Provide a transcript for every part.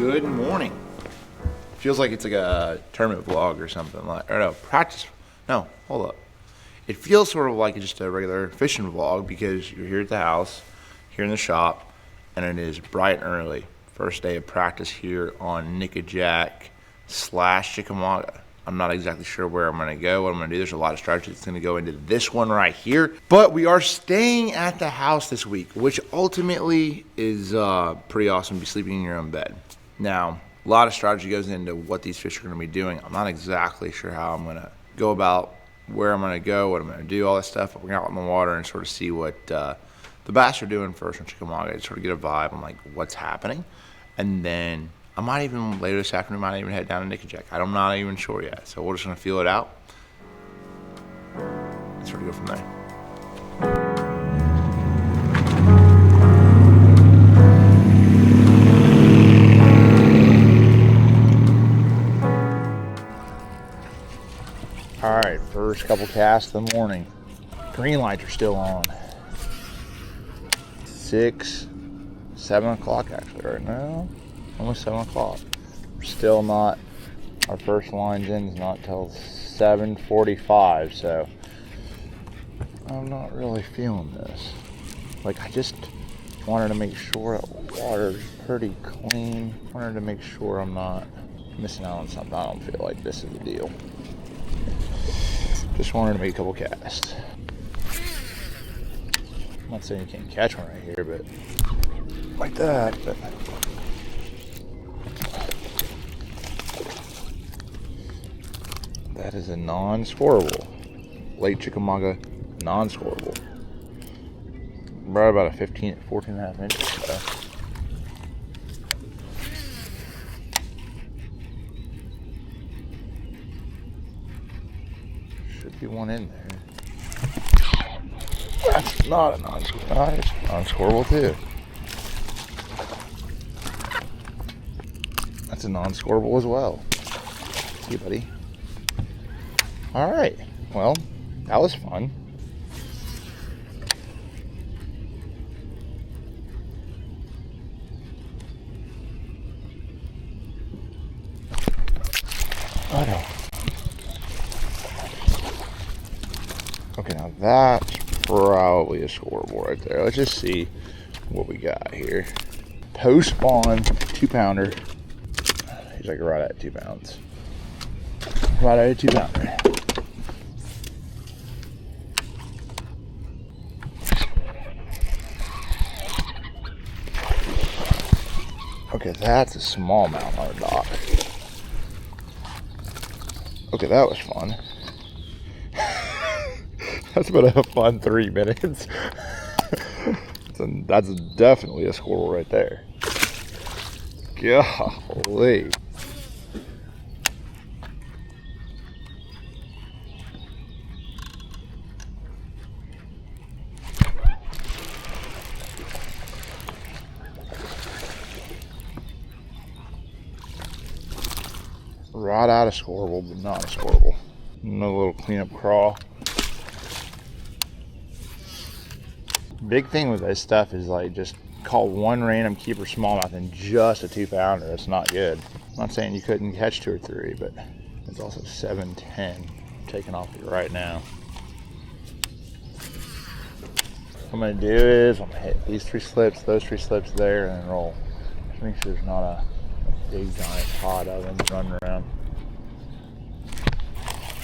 Good morning. Feels like it's like a tournament vlog or something like, or no, practice. No, hold up. It feels sort of like just a regular fishing vlog because you're here at the house, here in the shop, and it is bright and early. First day of practice here on Nickajack / Chickamauga. I'm not exactly sure where I'm going to go, what I'm going to do. There's a lot of strategy that's going to go into this one right here. But we are staying at the house this week, which ultimately is pretty awesome to be sleeping in your own bed. Now, a lot of strategy goes into what these fish are going to be doing. I'm not exactly sure how I'm going to go about where I'm going to go, what I'm going to do, all that stuff. But we're going to get out in the water and sort of see what the bass are doing first on Chickamauga, sort of get a vibe on like what's happening. And then I might even, later this afternoon, might even head down to Nickajack. I'm not even sure yet. So we're just going to feel it out and sort of go from there. All right, first couple casts of the morning. Green lights are still on. 6, 7 o'clock actually right now. Almost 7 o'clock. We're still not, our first line's in is not till 7:45, so I'm not really feeling this. Like, I just wanted to make sure the water's pretty clean. Wanted to make sure I'm not missing out on something. I don't feel like this is the deal. Just wanted to make a couple casts. I'm not saying you can't catch one right here, but like that, but that is a non-scoreable. Late Chickamauga, non-scoreable. Right about a 14 and a half inches. So. Should be one in there. That's not a non-scoreable. It's non-scoreable too. That's a non-scoreable as well. See you, buddy. All right, well, that was fun. Okay, now that's probably a scoreable right there. Let's just see what we got here. Post spawn 2-pounder. He's like right at 2 pounds. Right at a 2-pounder. Okay, that's a smallmouth on a dock. Okay, that was fun. That's been a fun 3 minutes. That's definitely a squirrel right there. Golly. Right out of scoreable, but not a scoreable. Another little cleanup crawl. Big thing with this stuff is like just call one random keeper smallmouth and just a 2-pounder. That's not good. I'm not saying you couldn't catch 2 or 3, but it's also 7:10 taking off here right now. What I'm gonna do is I'm gonna hit these 3 slips, those 3 slips there, and then roll. Just make sure there's not a big giant pod of them running around.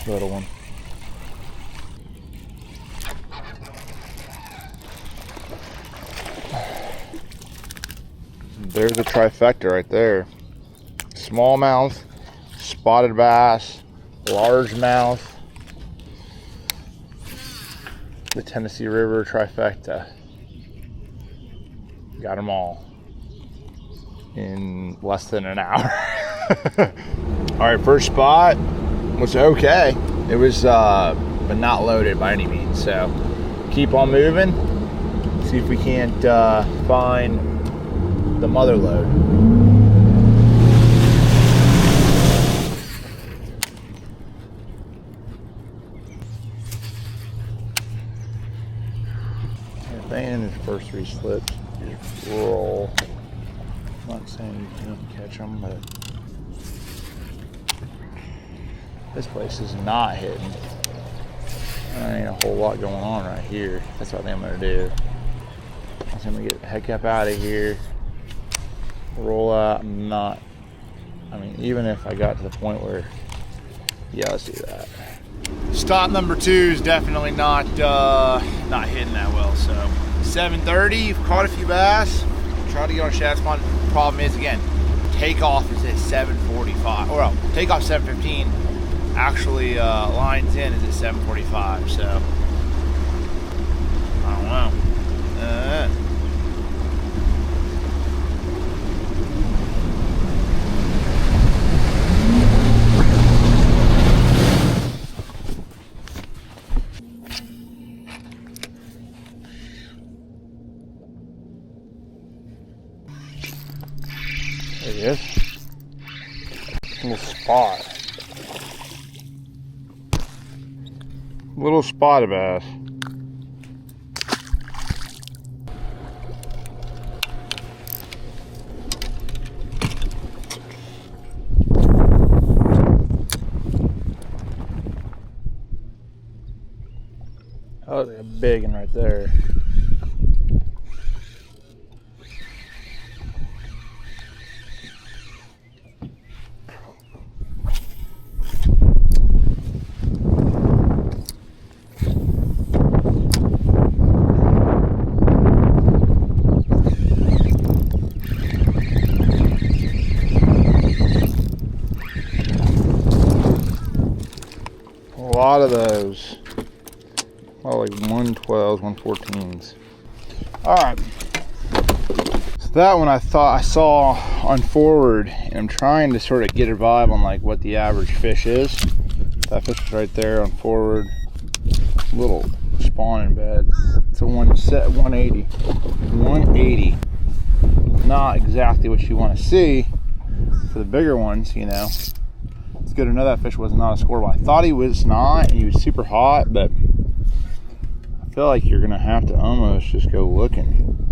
Little one. There's a trifecta right there. Smallmouth, spotted bass, largemouth, the Tennessee River trifecta. Got them all in less than an hour. All right, first spot was okay. It was, but not loaded by any means. So keep on moving. See if we can't find the mother load. And then his first 3 slips, just roll Not saying you can't catch them, but this place is not hidden. There ain't a whole lot going on right here. That's what I think I'm gonna do. I'm gonna get the heck up out of here. Roll out. I mean, even if I got to the point where, yeah, let's do that. Stop number 2 is definitely not hitting that well. So 7:30, you've caught a few bass. Try to get on shad spawn. Problem is, again, takeoff is at 7:45. Well, takeoff 7:15. Actually, lines in is at 7:45. So I don't know. There he is. Little spot. Little spot of bass. Oh, they're a big one right there. A lot of those. Oh, like 112s, 114s. All right. So that one I thought I saw on forward, and I'm trying to sort of get a vibe on like what the average fish is. That fish is right there on forward. Little spawning bed. It's a 180. 180. Not exactly what you want to see for the bigger ones, you know. It's good to know that fish was not a scoreable. I thought he was not, and he was super hot, but I feel like you're gonna have to almost just go looking.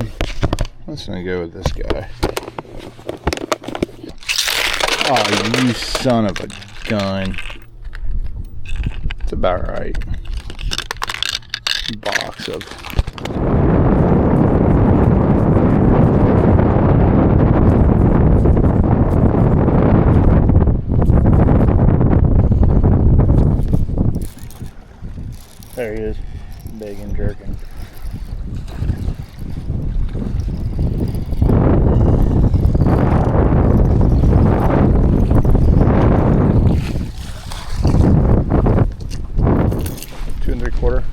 I'm just gonna go with this guy. Oh, you son of a gun. It's about right. Box of. There he is, big and jerking. Two and 3/4.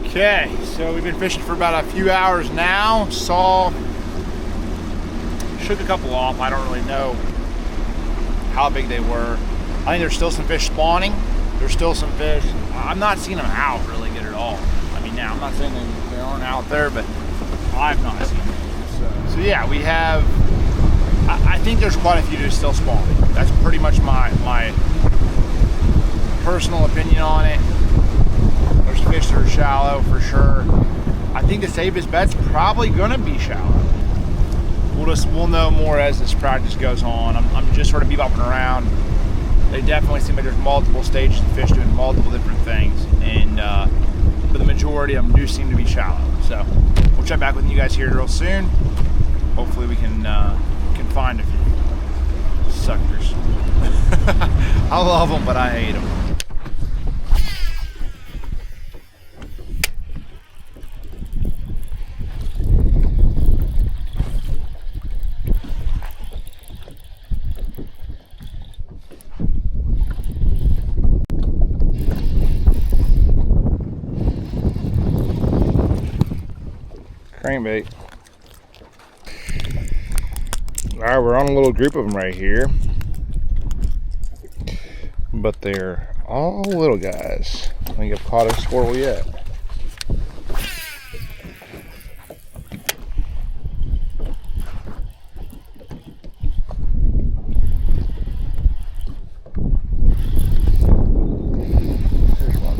Okay, so we've been fishing for about a few hours now. Shook a couple off. I don't really know how big they were. I think there's still some fish spawning. There's still some fish. I'm not seeing them out really good at all. I mean, now I'm not saying they aren't out there, but I've not seen them. So yeah, we have. I think there's quite a few that are still spawning. That's pretty much my personal opinion on it. There's fish that are shallow for sure. I think the safest bet's probably gonna be shallow. We'll know more as this practice goes on. I'm just sort of bebopping around. They definitely seem like there's multiple stages of fish doing multiple different things, and but the majority of them do seem to be shallow. So we'll check back with you guys here real soon. Hopefully we can find a few suckers. I love them, but I hate them. Crankbait. All right, we're on a little group of them right here, but they're all little guys. I think I've caught a squirrel yet. There's one.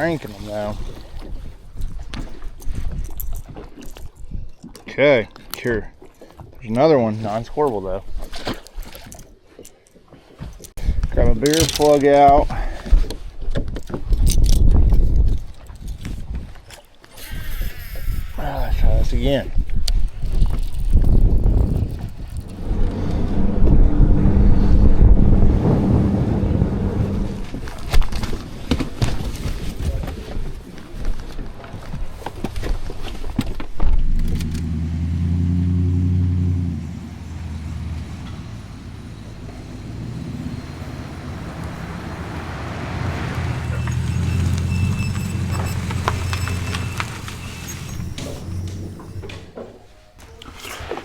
cranking them now. Okay, sure. There's another one, non-squirrel though. Grab a bigger plug out. Let's try this again.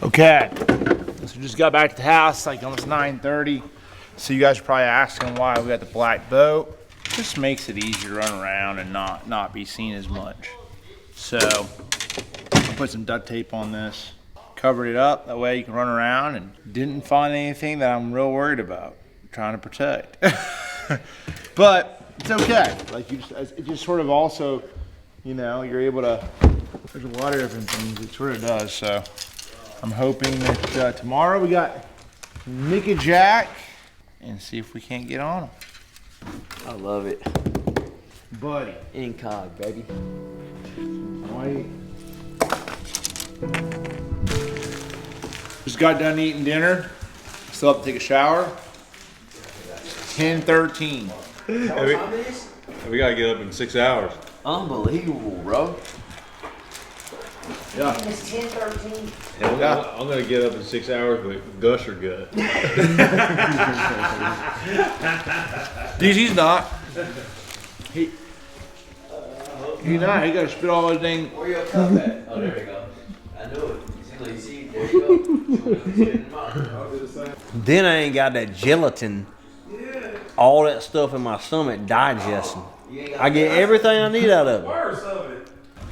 Okay, so we just got back to the house, like almost 9:30. So you guys are probably asking why we got the black boat. It just makes it easier to run around and not be seen as much. So I put some duct tape on this, covered it up, that way you can run around, and didn't find anything that I'm real worried about, trying to protect. But it's okay. Like it just sort of also, you know, you're able to, there's a lot of different things it sort of does, so. I'm hoping that tomorrow we got Nickajack and see if we can't get on them. I love it. Buddy. Incog, baby. White. Just got done eating dinner. Still have to take a shower. 10:13. We gotta get up in 6 hours. Unbelievable, bro. Yeah. It's 10:13. Yeah, I'm gonna get up in 6 hours with gush or gut. DC's not. He's not. He got to spit all his thing. Where your cup at? Oh, there we go. I knew it. You see, there you go. Then I ain't got that gelatin. All that stuff in my stomach digesting. I get everything I need out of it. Worse of it.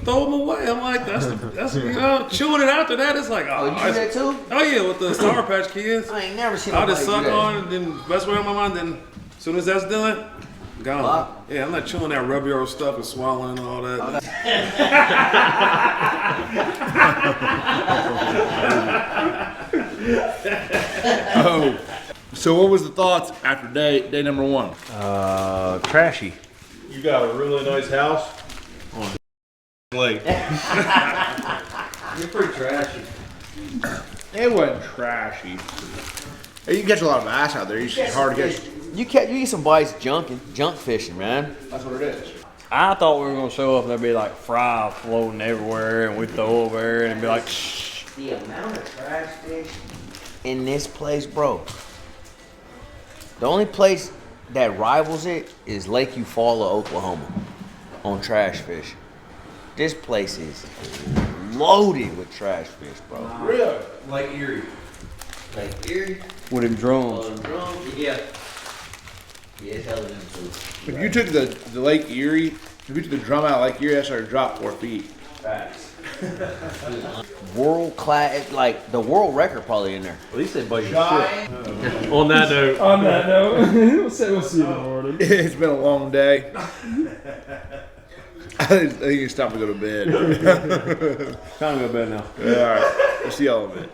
Throw them away. I'm like, that's you know, chewing it after that. It's like, Oh, you do that too? Oh yeah, with the Sour Patch Kids. I ain't never seen I nobody just do suck that. on it, then best way on my mind. Then as soon as that's done, gone. Wow. Yeah, I'm not chewing that rubby old stuff and swallowing all that. Oh. So what was the thoughts after day number one? Trashy. You got a really nice house on lake. You're pretty trashy. It wasn't trashy. You can catch a lot of bass out there. It's just hard to catch. You get some bites junk fishing, man. That's what it is. I thought we were gonna show up and there'd be like fry floating everywhere, and we'd throw over there and it'd be like, shh. The amount of trash fish in this place, bro. The only place that rivals it is Lake Eufaula, Oklahoma, on trash fish. This place is loaded with trash fish, bro. Really? Lake Erie. Lake Erie? With them drums. Yeah. Yeah, it's hella them too. If you took the Lake Erie, if you took the drum out of Lake Erie, that's our drop 4 feet. Facts. World class, like the world record probably in there. At least they bite your Giant. shit. On that note. On that note, we'll see you in the morning. It's been a long day. I think it's time to go to bed. Time to go to bed now. All right. We'll see y'all in a bit.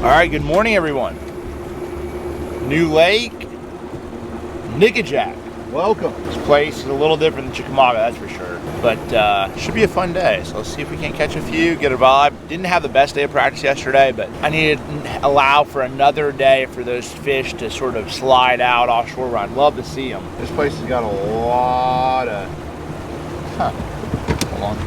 All right, good morning, everyone. New Lake, Nickajack. Welcome. This place is a little different than Chickamauga, that's for sure. But should be a fun day. So let's see if we can catch a few, get a vibe. Didn't have the best day of practice yesterday, but I needed to allow for another day for those fish to sort of slide out offshore where I'd love to see them. This place has got a lot of, hold on.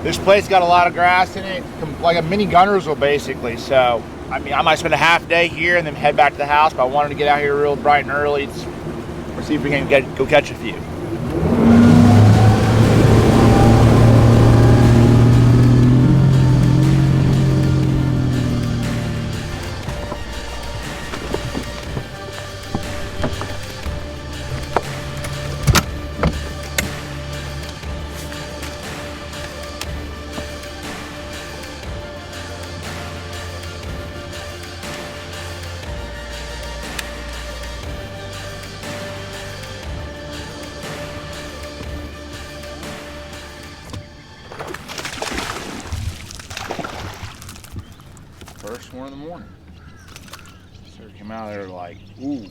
This place got a lot of grass in it, like a mini Gunnersville basically. So, I mean, I might spend a half day here and then head back to the house, but I wanted to get out here real bright and early. We're See if we can go catch a few. First one in the morning. So we came out there like, ooh,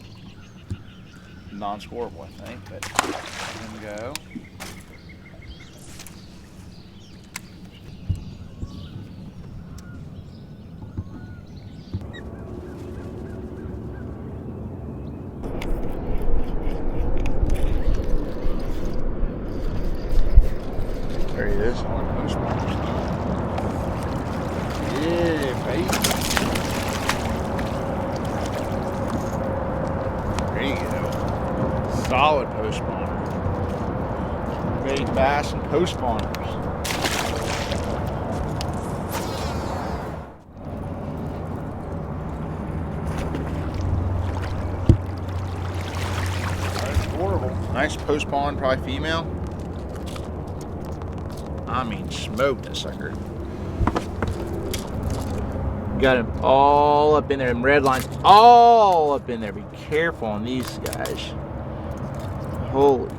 non-scoreable, I think, but let him go. There he is on the post box. Yeah, baby. There you go. Solid post spawner. Bait bass and post spawners. That's horrible. Nice post spawn, probably female. I mean, smoked that sucker. Got him all up in there, and red lines all up in there. Be careful on these guys. Holy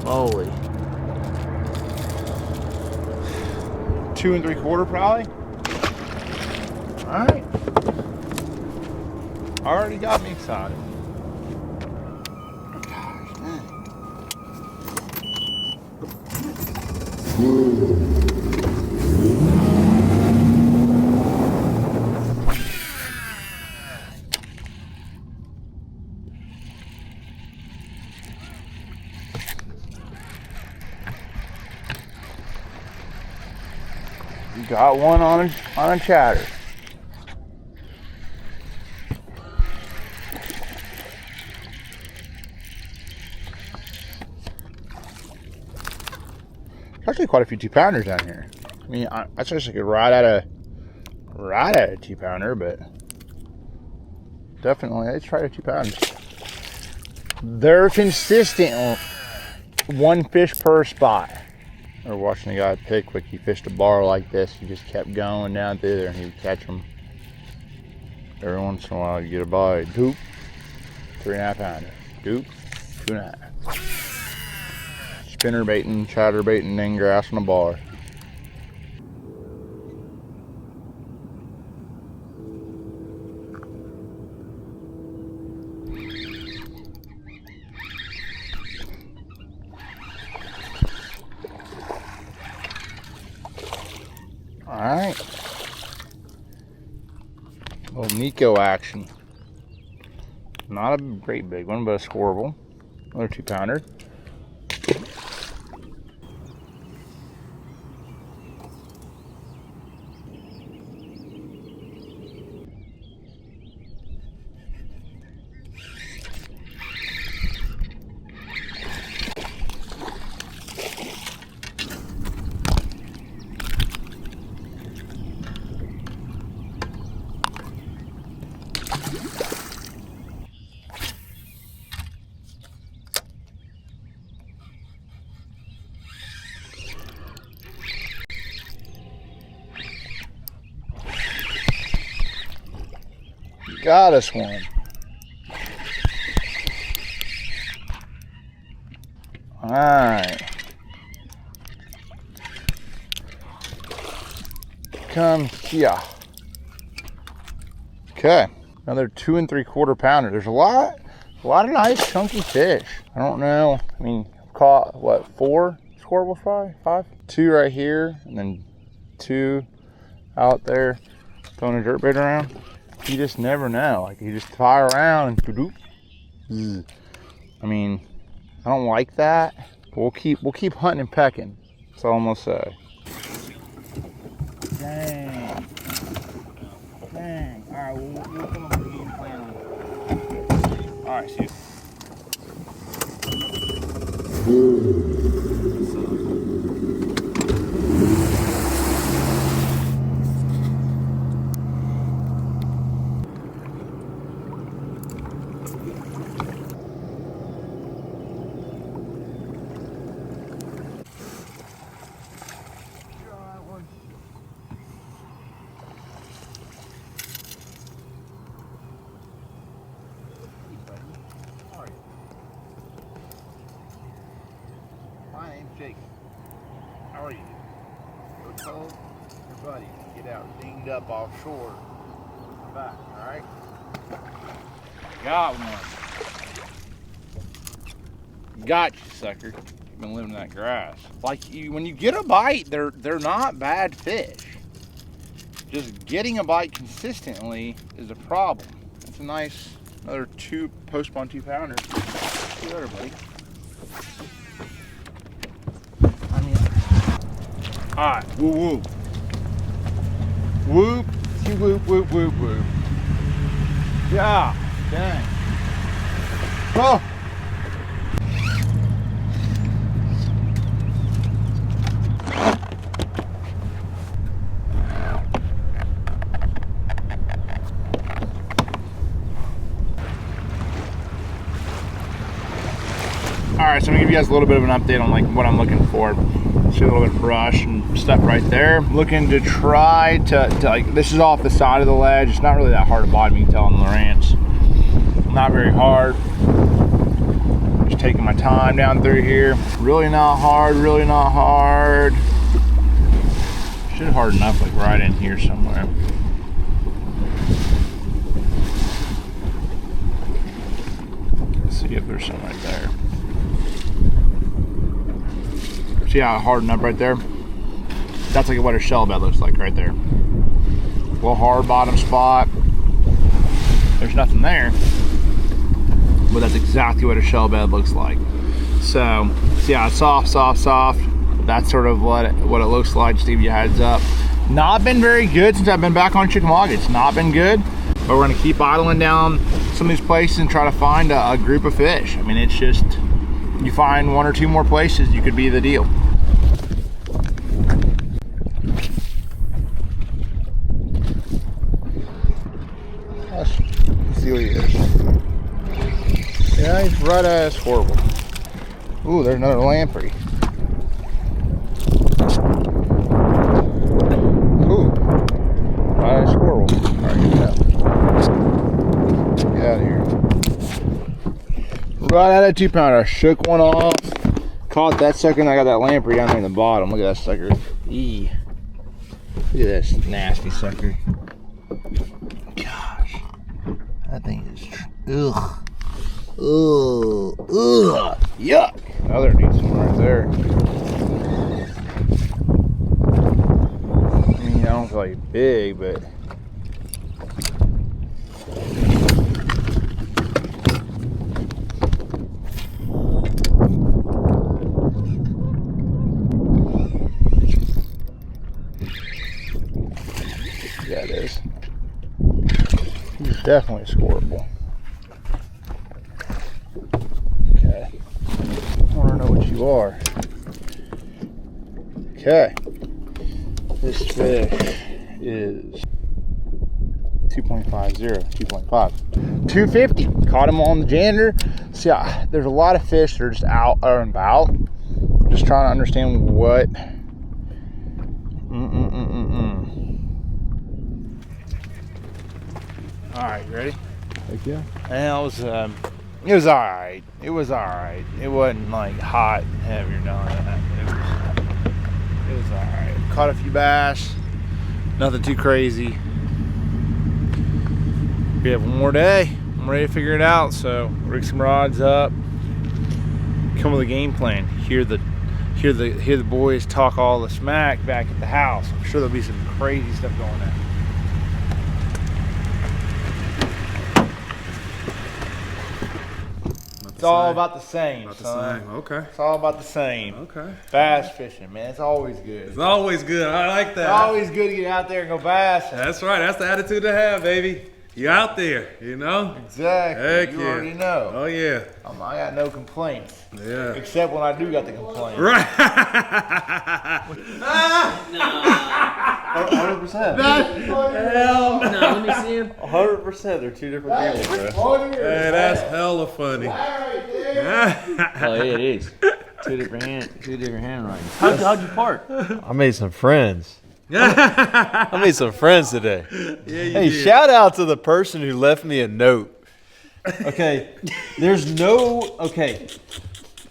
moly. 2 3/4 probably. All right. Already got me excited. Gosh, man. Got one on a chatter. Actually, quite a few 2-pounders down here. I mean, I just could ride at a 2-pounder, but definitely let's try a 2-pounders. They're consistent on 1 fish per spot. I was watching a guy at Pickwick. He fished a bar like this. He just kept going down through there, and he would catch them. Every once in a while, you get a bite. Doop, 3.5 pounder. Doop, 2.5. Spinner baiting, chatter baiting, and grass on a bar. Alright. Little Nico action. Not a great big one, but a scoreable. Another 2-pounder. Got us one. All right. Come here. Okay. Another 2 3/4 pounder. There's a lot of nice chunky fish. I don't know. I mean, caught what, 4 scoreable fry? 5? 2 right here, and then 2 out there throwing a jerkbait around. You just never know. Like, you just fire around and doop. I mean, I don't like that. But we'll keep hunting and pecking. That's all I'm gonna say. Dang. Dang. All right, we'll come up with a game plan on it. All right, see you. My name's Jake. How are you? Go tell your buddy to get out dinged up offshore. Come back, alright? Got one. Got you, sucker. You've been living in that grass. Like, when you get a bite, they're not bad fish. Just getting a bite consistently is a problem. That's a nice, another post-spawn 2-pounder. See you later, buddy. Alright, whoop whoop. Whoop, see whoop, whoop, whoop, whoop. Yeah, dang. Oh! Alright, so I'm gonna give you guys a little bit of an update on like what I'm looking for. See a little bit of brush and stuff right there. Looking to try to like, this is off the side of the ledge. It's not really that hard to bottom, you can tell on the rants. Not very hard. Just taking my time down through here. Really not hard, really not hard. Should harden up like right in here somewhere. Let's see if there's some right there. See how it hardened up right there? That's like what a shell bed looks like right there. A little hard bottom spot. There's nothing there, but that's exactly what a shell bed looks like. So yeah, soft, soft, soft. That's sort of what it looks like, just to give you a heads up. Not been very good since I've been back on Chickamauga. It's not been good, but we're gonna keep idling down some of these places and try to find a group of fish. I mean, it's just, you find 1 or 2 more places, you could be the deal. Let's see what he is. Yeah, he's right as horrible. Ooh, there's another lamprey. Ooh, right as squirrel. Alright, get out. Get out of here. Right out of 2-pounder. I shook one off. Caught that sucker, and I got that lamprey down there in the bottom. Look at that sucker. Eee. Look at this nasty sucker. Gosh. That thing is. Ugh. Ugh. Ugh. Yuck. Another decent one right there. I mean, I don't feel like big, but. Yeah, it is. He's definitely scoreable. Okay. I want to know what you are. Okay. This fish is 2.50, 2.5. 250. Caught him on the janitor. See, there's a lot of fish that are just out and about. Just trying to understand what. All right, you ready? Heck yeah. And it was all right. It was all right. It wasn't like hot and heavy or nothing like that. It was all right. Caught a few bass. Nothing too crazy. We have one more day. I'm ready to figure it out. So rig some rods up. Come with a game plan. Hear the boys talk all the smack back at the house. I'm sure there'll be some crazy stuff going on. It's all about the same, son. Okay. It's all about the same. Okay. Bass fishing, man. It's always good. It's always good. I like that. It's always good to get out there and go bass. That's right. That's the attitude to have, baby. You out there, you know? Exactly. Heck You yeah. already know. Oh yeah. I got no complaints. Yeah. Except when I do got the complaints. Right. 100%. No, let me see him. 100%. They're two different feelings, bro. Hey, that's hella funny. Oh yeah, it is. Two different handwritings. How'd you park? I made some friends. I made some friends today. Yeah, you Hey, did. shout out to the person who left me a note. Okay, there's no. Okay,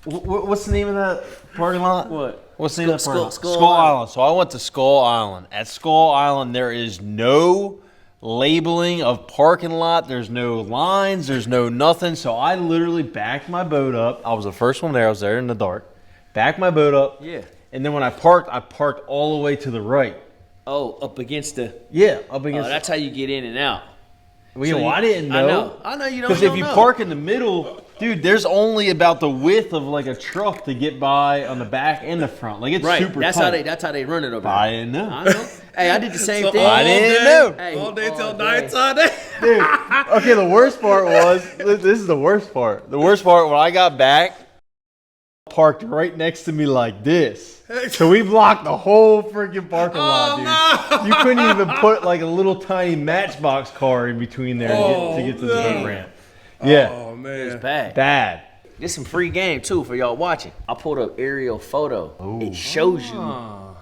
what's the name of that parking lot? What? What's the name of that parking lot? Skull Island. So I went to Skull Island. At Skull Island, there is no labeling of parking lot. There's no lines. There's no nothing. So I literally backed my boat up. I was the first one there. I was there in the dark. Backed my boat up. Yeah. And then when I parked all the way to the right. Oh, up against the. Yeah, up Oh, against. that's how you get in and out. Well, I didn't know. I know you don't. Because if you park in the middle, dude, there's only about the width of like a truck to get by on the back and the front. Like it's right, super that's tight. how they run it over there. I didn't know. I know. Hey, I did the same So thing. I didn't know. Hey, All day till all night, day. all day. Dude, okay, the worst part was, this is the worst part. The worst part, when I got back, parked right next to me like this. So we blocked the whole freaking parking lot, dude. no. You couldn't even put like a little tiny Matchbox car in between there to get to the boat ramp. Yeah, Oh It's man. bad. bad. There's some free game too for y'all watching. I pulled up aerial photo. It shows you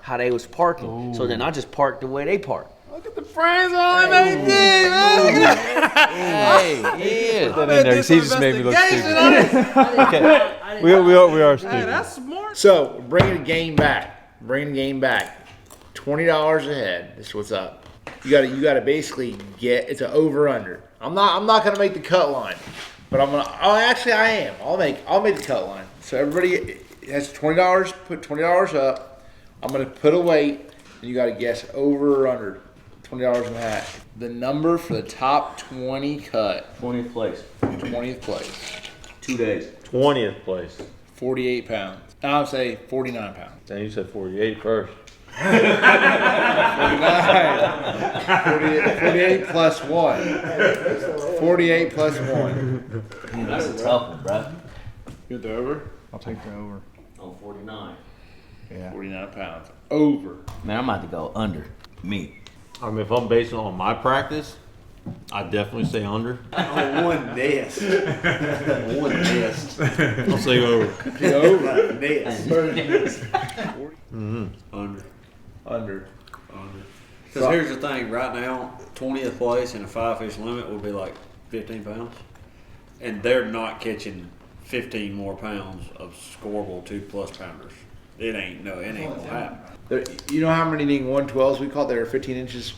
how they was parking. So then I just parked the way they parked. Look at the frames on it, baby. Hey, yeah. Put that in there, 'cause he just made me look stupid. Okay, we are stupid. That's smart. So, bringing the game back. $20 a head. This is what's up. You gotta basically get, it's an over under. I'm not gonna make the cut line, but I am. I'll make the cut line. So everybody has $20, put $20 up. I'm gonna put a weight, and you gotta guess over or under $20 in the hat. The number for the top 20 cut, 20th place. 20th place, 2 days. 20th place. 48 pounds. I'll say 49 pounds. Then you said 48 first. 48 plus 1. 48 plus 1. That's a tough one, bro. Get the over? I'll take the over. On 49. 49 pounds. Over. Man, I'm about to go under. Me. I mean, if I'm basing it on my practice, I definitely say under. One nest. One nest. I'll say over. The over. Nest. Under. Under. Because here's the thing, right now, 20th place in a 5-fish limit would be like 15 pounds. And they're not catching 15 more pounds of scoreable 2+ pounders. It ain't gonna happen. You know how many 112s we caught that are 15 inches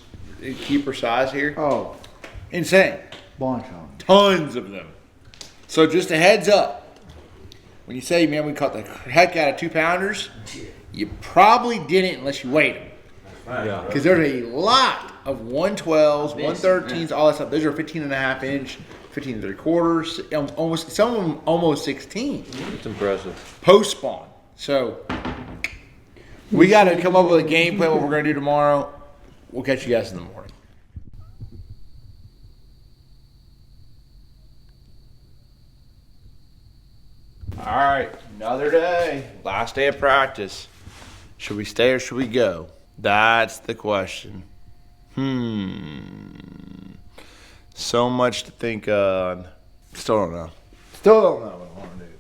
keeper size here? Oh, Insane. bunch of them. Tons of them. So just a heads up. When you say, man, we caught the heck out of 2-pounders, you probably didn't unless you weighed them. Yeah. Because there's a lot of 112s, 113s, all that stuff. Those are 15 and a half inch, 15 and 3/4, almost, some of them almost 16. It's impressive. Post spawn. So we got to come up with a game plan, what we're going to do tomorrow. We'll catch you guys in the morning. All right, another day. Last day of practice. Should we stay or should we go? That's the question. So much to think on. Still don't know. Still don't know what I want to do.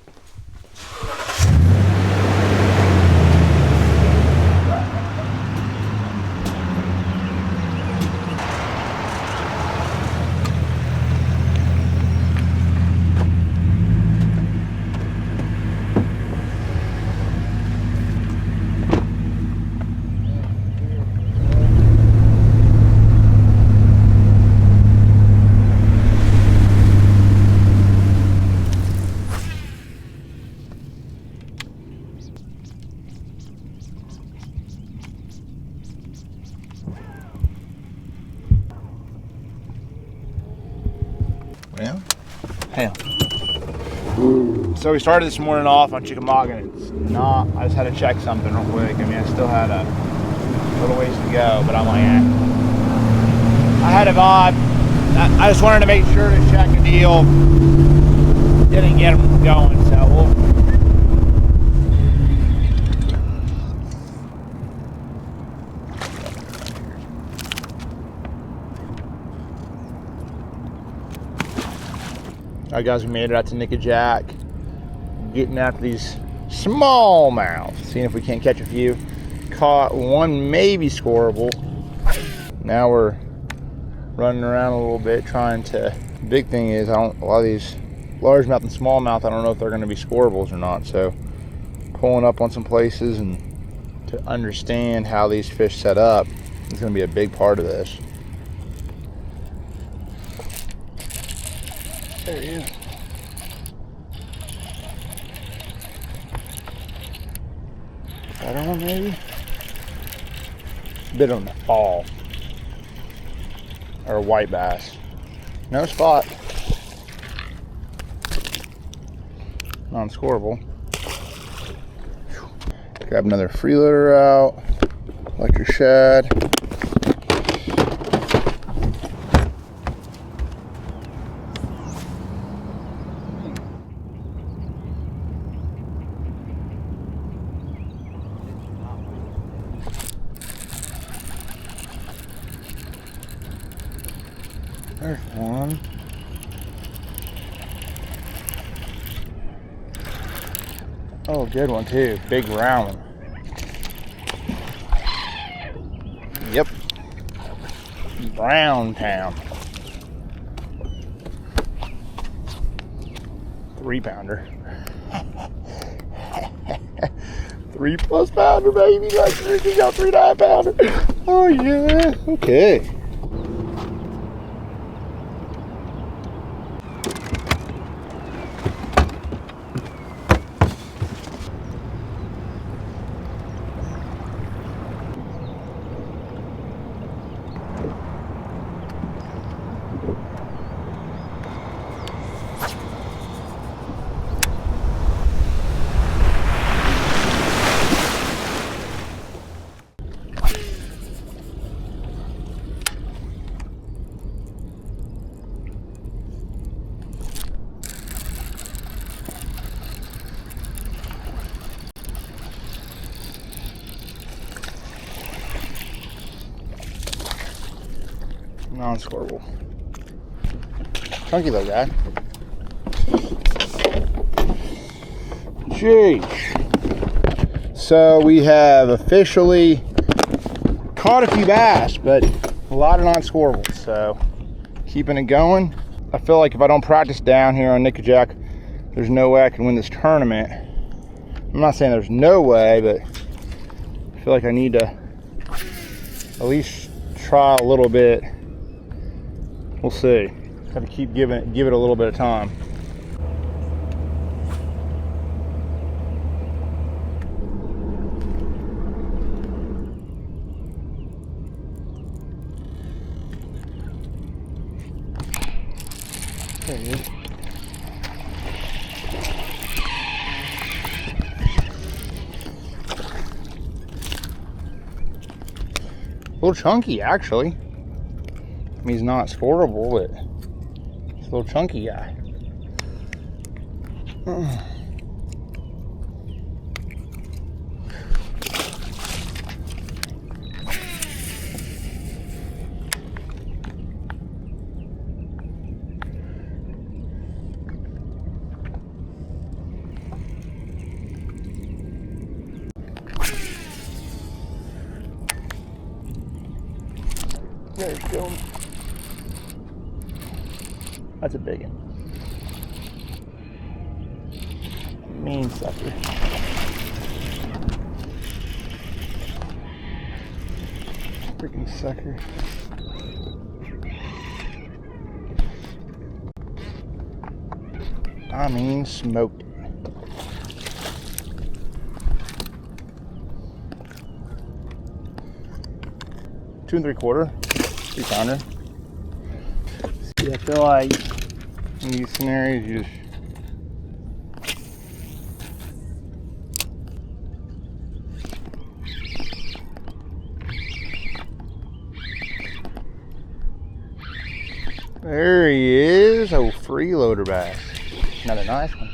Well, hell. So we started this morning off on Chickamauga. It's not, I just had to check something real quick. I mean, I still had a little ways to go, but I'm like, I had a vibe. I just wanted to make sure to check a deal. Didn't get them going, so we'll. Alright guys, we made it out to Nickajack. Getting after these smallmouth. Seeing if we can't catch a few. Caught one maybe scoreable. Now we're running around a little bit trying to. Big thing is a lot of these largemouth and smallmouth, I don't know if they're going to be scoreables or not. So pulling up on some places and to understand how these fish set up is going to be a big part of this. There he is. That one maybe? Bit on the fall. Or a white bass. No spot. Non-scoreable. Grab another freeloader out. Electric shad. There's one. Oh, good one too. Big round one. Yep. Brown Town. 3-pounder. 3+ pounder, baby. Like you got 3.5 pounder. Oh yeah. Okay. Non-scoreable. Chunky though, guy. Jeez. So we have officially caught a few bass, but a lot of non-scoreables. So keeping it going. I feel like if I don't practice down here on Nickajack, there's no way I can win this tournament. I'm not saying there's no way, but I feel like I need to at least try a little bit. We'll see. Have to keep give it a little bit of time. There he is. A little chunky, actually. I mean, he's not scoreable, but he's a little chunky guy. There's going. That's a big one. Mean sucker. Freaking sucker. I mean, smoked it. Two and 3/4, 3-pounder. See, I feel like in these scenarios, you just There he is. Oh, freeloader bass. Another nice one.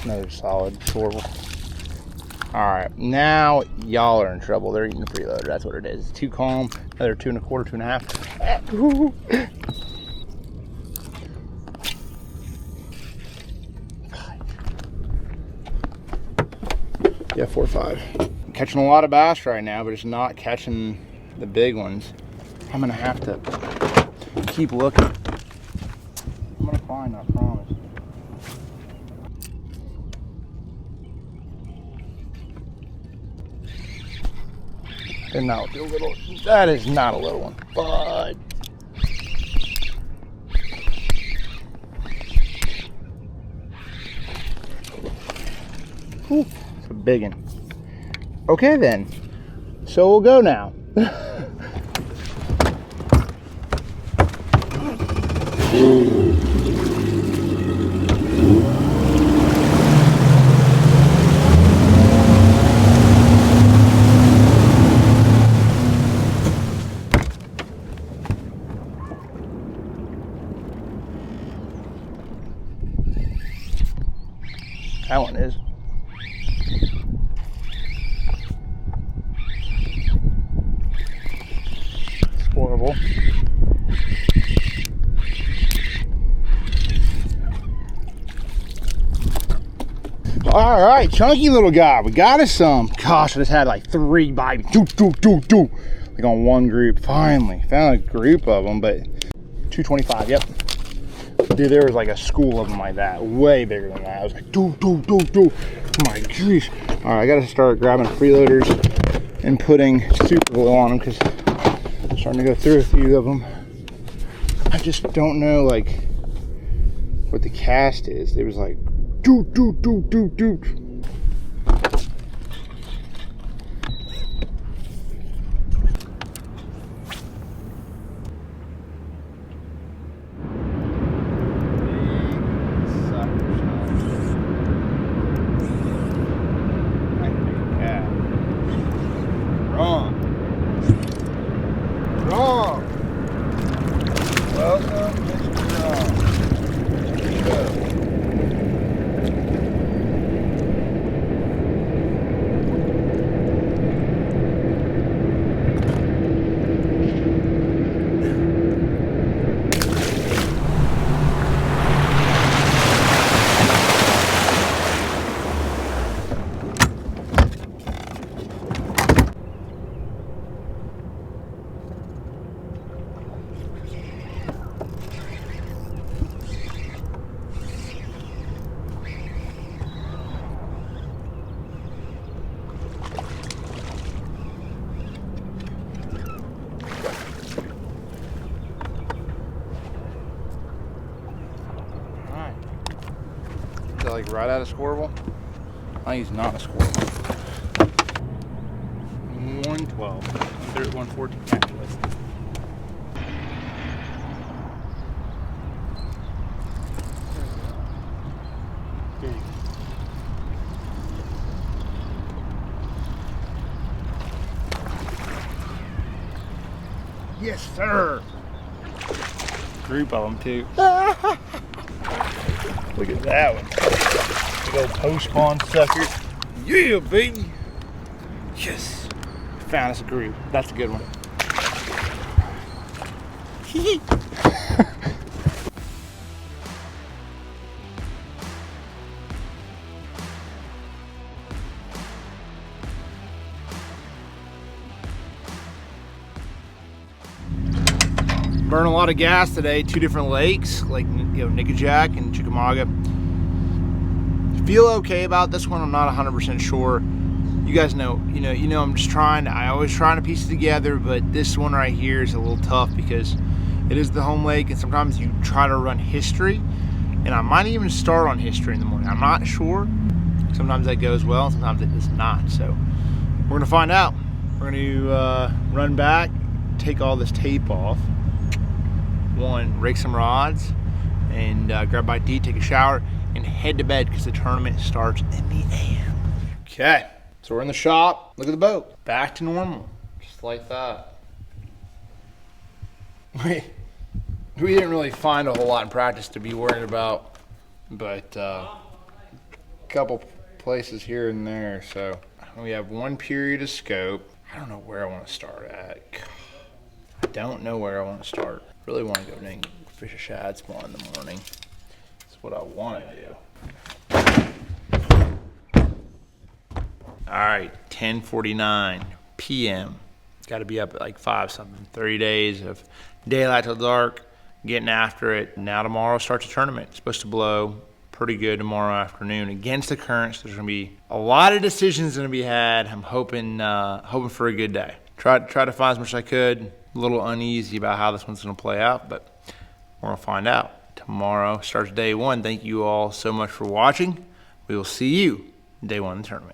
Another solid sorrel. Alright, now y'all are in trouble. They're eating the freeloader. That's what it is. It's too calm. Another 2 1/4, 2 1/2. Yeah, 4 or 5. I'm catching a lot of bass right now, but it's not catching the big ones. I'm gonna have to keep looking. I'm gonna find, I promise. And now the little, that is not a little one, but whew, it's a big one. Okay then, so we'll go now. That one is. It's horrible. All right, chunky little guy. We got us some. Gosh, I just had like 3 bites. Like on one group. Finally found a group of them, but 225. Yep. Dude, there was like a school of them like that, way bigger than that. I was like, do. My gosh. All right, I gotta start grabbing freeloaders and putting super glue on them because I'm starting to go through a few of them. I just don't know like what the cast is. It was like, do. Like right at a squirrel. I think he's not a squirrel. 112. 114 actually. There you go. Yes, sir. Group of them too. Look at that one. Big old post spawn sucker. Yeah, baby. Yes. Found us a group. That's a good one. Burn a lot of gas today. 2 different lakes, like Nickajack and Chickamauga. Feel okay about this one. I'm not 100% sure. You guys know, I'm just I always trying to piece it together, but this one right here is a little tough because it is the home lake, and sometimes you try to run history, and I might even start on history in the morning. I'm not sure. Sometimes that goes well, sometimes it does not. So we're gonna find out. We're gonna run back, take all this tape off. One, rake some rods, and grab a bite to eat, take a shower, and head to bed because the tournament starts in the AM. Okay, So we're in the shop. Look at the boat. Back to normal. Just like that. We didn't really find a whole lot in practice to be worried about, but a couple places here and there. So we have one period of scope. I don't know where I want to start at. I don't know where I want to start. Really want to go and fish a shad spawn in the morning. That's what I want to do. All right, 10:49 p.m. Got to be up at like 5 something. 30 days of daylight till dark, getting after it. Now tomorrow starts the tournament. It's supposed to blow pretty good tomorrow afternoon against the currents. There's gonna be a lot of decisions gonna be had. I'm hoping for a good day. Try to find as much as I could. A little uneasy about how this one's gonna play out, but we're gonna find out. Tomorrow starts day one. Thank you all so much for watching. We will see you day one in the tournament.